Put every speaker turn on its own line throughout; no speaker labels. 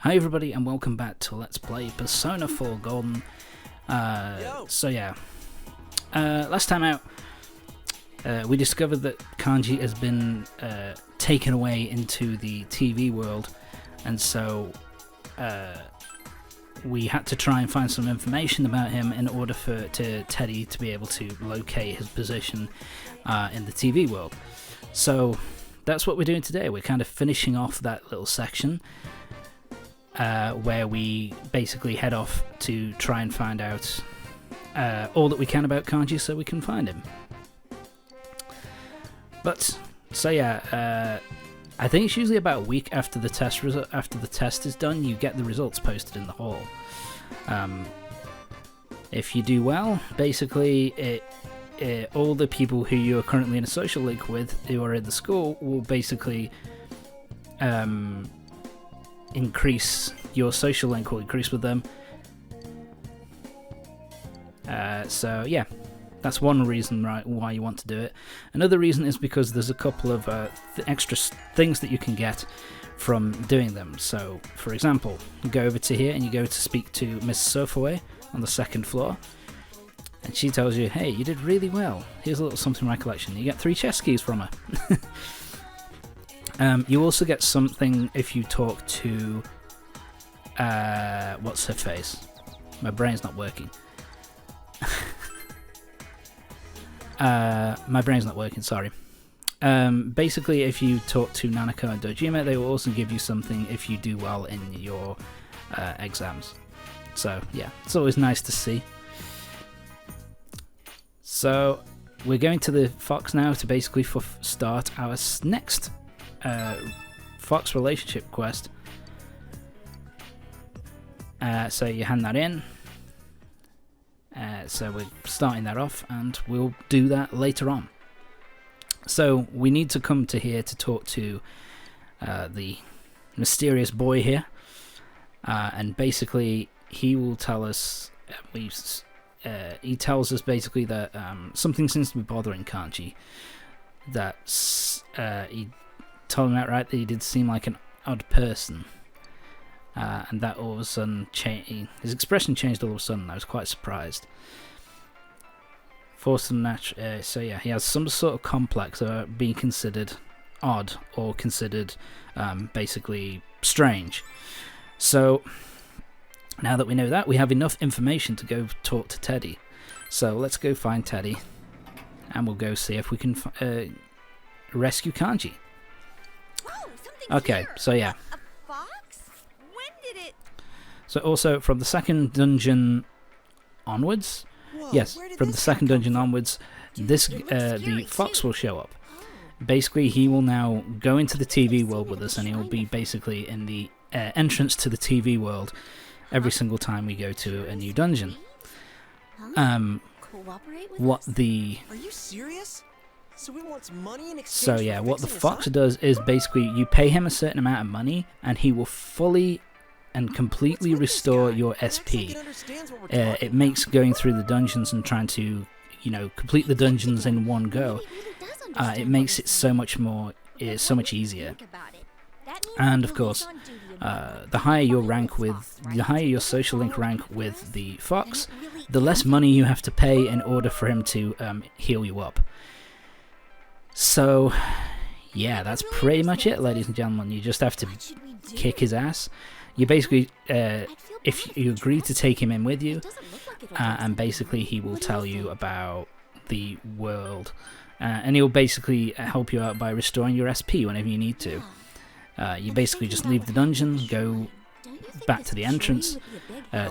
Hi everybody and welcome back to Let's Play Persona 4 Golden. Last time out we discovered that Kanji has been taken away into the TV world, and so we had to try and find some information about him in order for Teddy to be able to locate his position in the TV world. So that's what we're doing today. We're kind of finishing off that little section where we basically head off to try and find out all that we can about Kanji so we can find him. But so yeah, I think it's usually about a week after the test is done, you get the results posted in the hall. If you do well, basically all the people who you are currently in a social link with who are in the school will basically increase your social link will increase with them. So yeah, that's one reason why you want to do it. Another reason is because there's a couple of extra things that you can get from doing them. So for example, you go over to here and you go to speak to Miss Sofaway on the second floor, and she tells you, hey, you did really well, here's a little something in my collection. You get 3 chess keys from her. You also get something if you talk to what's her face? My brain's not working. Sorry. Basically, if you talk to Nanako and Dojima, they will also give you something if you do well in your exams. So yeah, it's always nice to see. So we're going to the Fox now to basically start our next Fox relationship quest. So you hand that in. So we're starting that off, and we'll do that later on. So we need to come to here to talk to the mysterious boy here, and basically he will tell us. He tells us basically that something seems to be bothering Kanji. That he told him outright that he did seem like an odd person. And that all of a sudden his expression changed all of a sudden. I was quite surprised. So yeah, he has some sort of complex of being considered odd or considered basically strange. So now that we know that, we have enough information to go talk to Teddy. So let's go find Teddy, and we'll go see if we can rescue Kanji. Okay, so yeah. So also from the second dungeon onwards, the fox will show up. Basically, he will now go into the TV world with us, and he will be basically in the entrance to the TV world every single time we go to a new dungeon. What the fox does is basically you pay him a certain amount of money, and he will fully and completely restore your SP. It makes going through the dungeons and trying to, complete the dungeons in one go. It makes it so much easier. And of course, the higher your social link rank with the fox, the less money you have to pay in order for him to heal you up. So, yeah, that's pretty much it, ladies and gentlemen. You just have to kick his ass. You basically, if you agree to take him in with you, and basically he will tell you about the world, and he'll basically help you out by restoring your SP whenever you need to. You basically just leave the dungeon, go back to the entrance,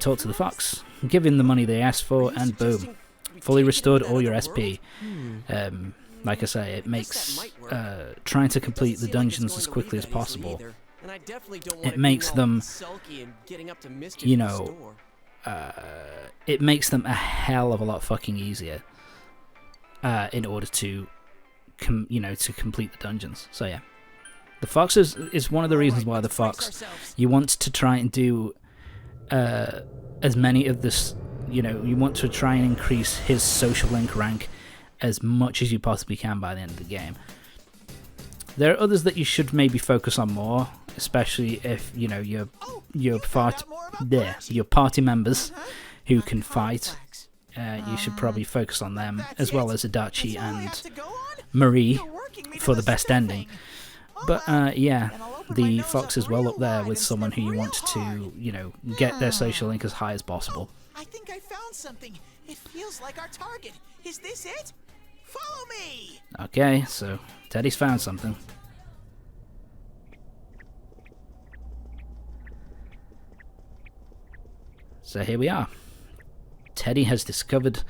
talk to the fox, give him the money they asked for, and boom, fully restored all your SP. Like I say, it makes trying to complete the dungeons as quickly as possible. It makes them, it makes them a hell of a lot fucking easier in order to, to complete the dungeons. So yeah, the fox is one of the reasons why the fox. You want to try and do as many of this. You want to try and increase his social link rank as much as you possibly can by the end of the game. There are others that you should maybe focus on more. especially if you know your party members who can fight. You should probably focus on them as well as Adachi and Marie for the best ending. But yeah, the fox is well up there with someone who you want to, you know, get their social link as high as possible.
I think I found something. It feels like our target. Is this it? Follow me.
Okay, so Teddy's found something. So here we are. Teddy has discovered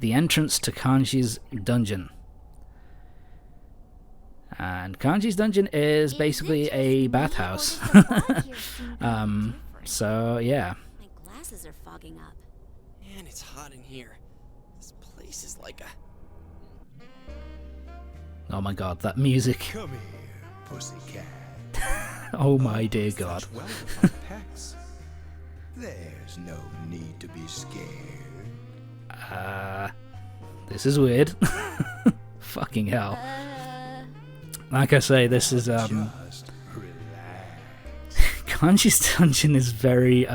the entrance to Kanji's dungeon. And Kanji's dungeon is basically a bathhouse. So yeah.
My glasses are fogging up.
Man, it's hot in here. This place is like a...
Oh my god, that music.
Come here, pussycat.
Oh my dear god.
There's no need to be scared.
This is weird. Fucking hell. Like I say, this is
Just relax.
Kanji's dungeon is very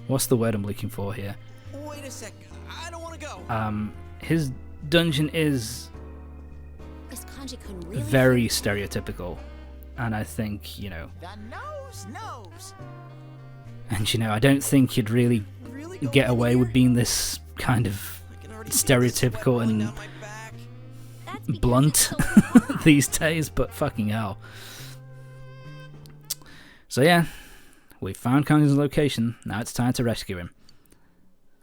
what's the word I'm looking for here?
Wait a sec. I don't want to go.
His dungeon is
This Kanji couldn't really
very stereotypical, and I think, you know,
The nose knows.
and you know, I don't think you'd really
Really go
get
in
away
here?
with being this kind of
I can already feel the sweat
stereotypical
rolling
and
down my back.
That's because
blunt
it's so hot.
these days, but fucking hell. So yeah, we found Kanji's location. Now it's time to rescue him.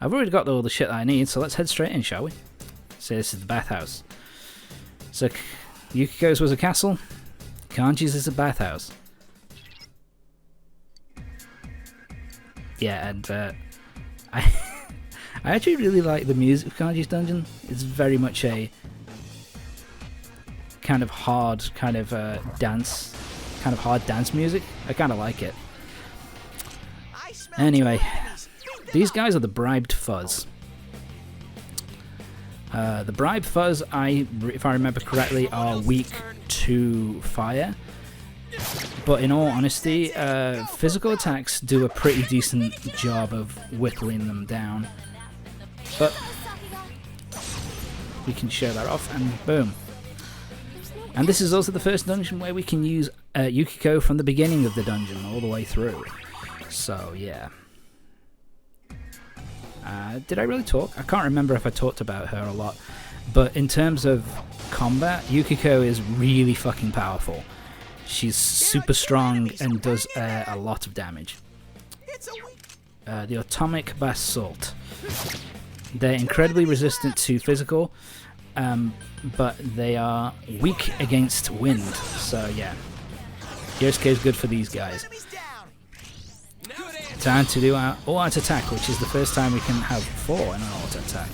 I've already got all the shit that I need, so let's head straight in, shall we? So this is the bathhouse. So Yukiko's was a castle, Kanji's is a bathhouse. Yeah, and I actually really like the music of Kanji's dungeon. It's very much a kind of hard, hard dance music. I kind of like it.
I smell
Anyway,
gelatinous. Beat them
these
up.
guys are the bribed fuzz. The bribed fuzz, if I remember correctly, are weak to fire. But in all honesty, physical attacks do a pretty decent job of whittling them down. But we can show that off, and boom. And this is also the first dungeon where we can use Yukiko from the beginning of the dungeon all the way through. So yeah. Did I really talk? I can't remember if I talked about her a lot. But in terms of combat, Yukiko is really fucking powerful. She's super strong and does a lot of damage.
It's a weak.
The Atomic Basalt. They're incredibly resistant to physical, but they are weak against wind. So yeah, Yosuke is good for these guys.
Enemies down.
Time to do our all-out attack, which is the first time we can have 4 in an all-out attack.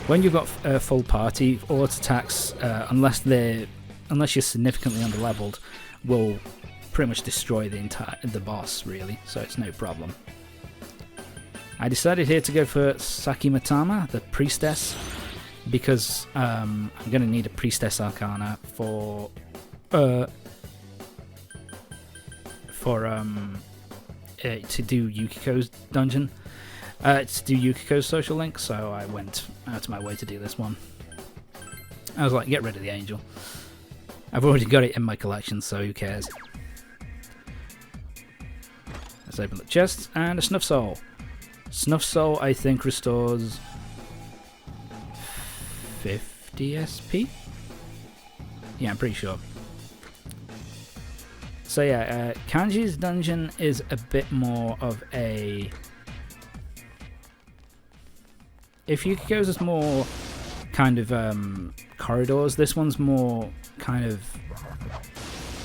When you've got a full party, all-out attacks, unless you're significantly under-leveled, will pretty much destroy the boss, really. So it's no problem. I decided here to go for Sakimatama, the priestess, because I'm going to need a priestess arcana to do Yukiko's dungeon, to do Yukiko's social link, so I went out of my way to do this one. I was like, get rid of the angel. I've already got it in my collection, so who cares? Let's open the chest, and a Snuff Soul. Snuff Soul, I think, restores 50 SP? Yeah, I'm pretty sure. So yeah, Kanji's dungeon is a bit more of a... If Yukiko's is more kind of corridors, this one's more kind of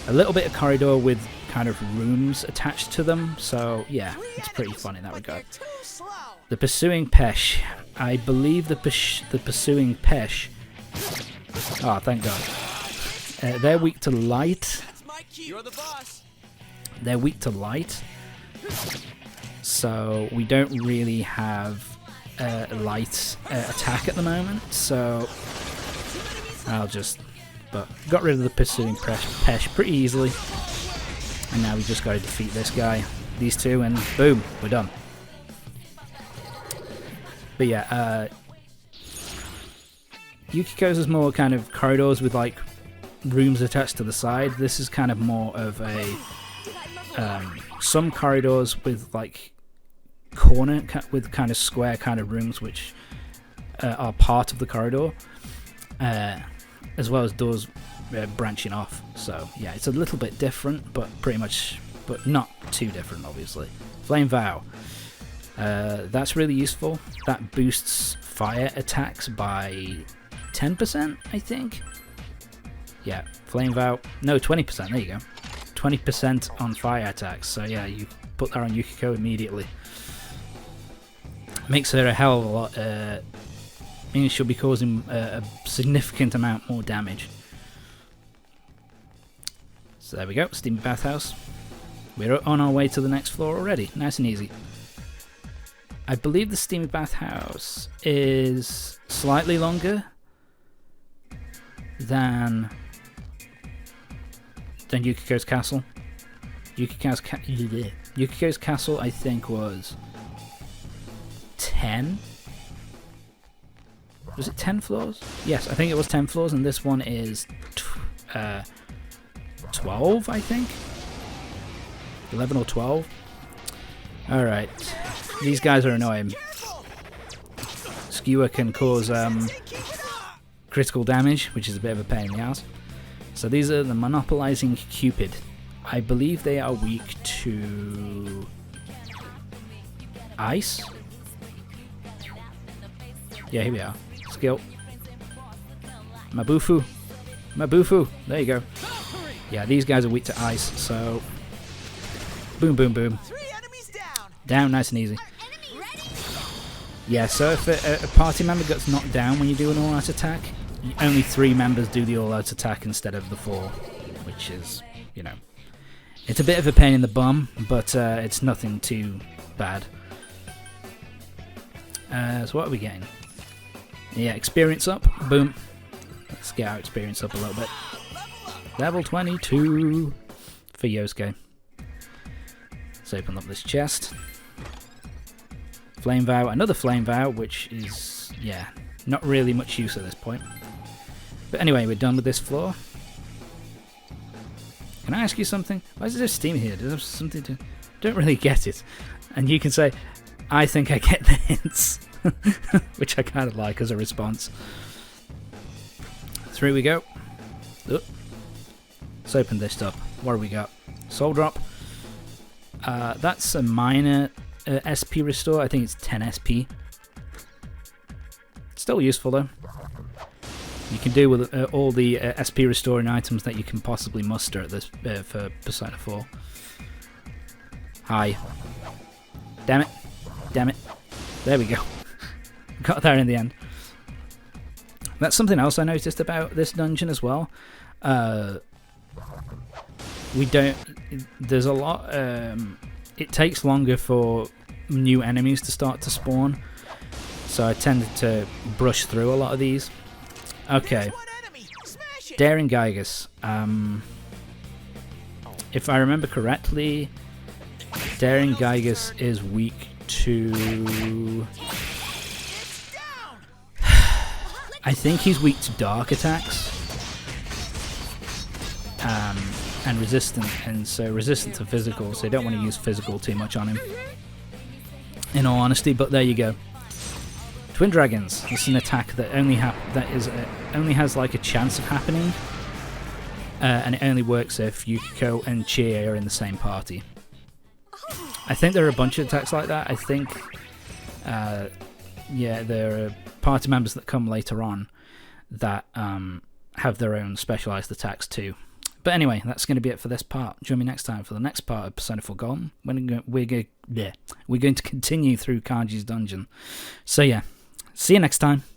a little bit of corridor with kind of rooms attached to them. So yeah, it's pretty fun in that regard.
Too slow.
The Pursuing Pesh. I believe the Pursuing Pesh... Oh, thank God. They're weak to light.
That's my cue. You're the boss.
They're weak to light. So we don't really have light attack at the moment. So I'll just but got rid of the pursuing Pesh pretty easily. And now we just got to defeat this guy, these two, and boom, we're done. But yeah, Yukiko's is more kind of corridors with like rooms attached to the side. This is kind of more of a some corridors with like corner with kind of square kind of rooms which are part of the corridor, as well as doors branching off. So yeah, it's a little bit different, but not too different, obviously. Flame Vow. That's really useful. That boosts fire attacks by 10%, I think. Yeah, Flame Vow. No, 20%. There you go. 20% on fire attacks. So yeah, you put that on Yukiko immediately. Makes her a hell of a lot. Means she'll be causing a significant amount more damage. So there we go. Steamy Bathhouse. We're on our way to the next floor already. Nice and easy. I believe the Steamy Bathhouse is slightly longer than Yukiko's castle. Yukiko's castle, I think, was 10. Was it 10 floors? Yes, I think it was 10 floors, and this one is 12, I think. 11 or 12. Alright. These guys are annoying. Skewer can cause critical damage, which is a bit of a pain in the ass. So these are the Monopolizing Cupid. I believe they are weak to ice. Yeah, here we are. Skill. Mabufu. Mabufu. There you go. Yeah, these guys are weak to ice, so boom, boom, boom. Down, nice and easy. Yeah, so if a party member gets knocked down when you do an all-out attack, only 3 members do the all-out attack instead of the 4, which is, you know, it's a bit of a pain in the bum, but it's nothing too bad. So what are we getting? Yeah, experience up. Boom. Let's get our experience up a little bit. Level 22 for Yosuke. Let's open up this chest. Flame Vow, another Flame Vow, which is, yeah, not really much use at this point. But anyway, we're done with this floor. Can I ask you something? Why is there steam here? Does there something to... Don't really get it. And you can say, I think I get the hints. Which I kind of like as a response. Through we go. Oh. Let's open this up. What do we got? Soul Drop. That's a minor SP restore. I think it's 10 SP. Still useful though. You can do with all the SP restoring items that you can possibly muster at this for Persona 4. Hi. Damn it. Damn it. There we go. Got there in the end. That's something else I noticed about this dungeon as well. There's a lot... it takes longer for new enemies to start to spawn. So I tended to brush through a lot of these. Okay. Daring Gygus. If I remember correctly, Daring Gygus is weak to... I think he's weak to dark attacks. And resistant, and so resistant to physical, so you don't want to use physical too much on him, in all honesty. But there you go. Twin Dragons. It's an attack that only has like a chance of happening, and it only works if Yukiko and Chie are in the same party. I think there are a bunch of attacks like that. I think, yeah, there are party members that come later on that have their own specialized attacks too. But anyway, that's going to be it for this part. Join me next time for the next part of Persona 4 Golden. We're going to continue through Kanji's dungeon. So yeah, see you next time.